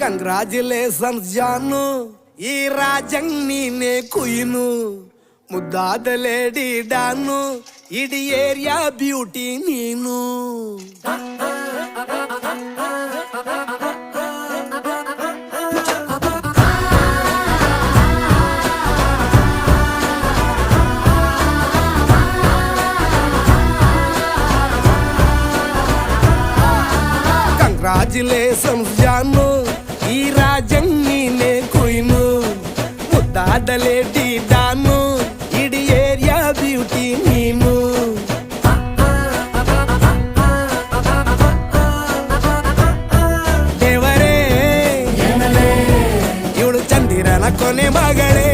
Congratulations ಜಾನು, ಈ ರಾಜಂಗ್ ನೀನೆ ಕುಯ್ನು, ಮುದ್ದಾದ ಲೇಡಿ ಡಾನು, ಇಡೀ ಏರಿಯಾ ಬ್ಯೂಟಿ ನೀನು. ಕಂಗ್ರಾಚುಲೇಷನ್ಸ್ ಜಾನು, ಈ ರಾಜಂಗ್ ನೀನೆ ಕುಯ್ನು, ಮುದ್ದಾದ ಲೇಡಿ ಡಾನು, ಇಡೀ ಏರಿಯಾ ಬ್ಯೂಟಿ ನೀನು. ದೇವರೇ ಇವಳು ಚಂದಿರನ ಕೊನೆ ಮಗಳೇ,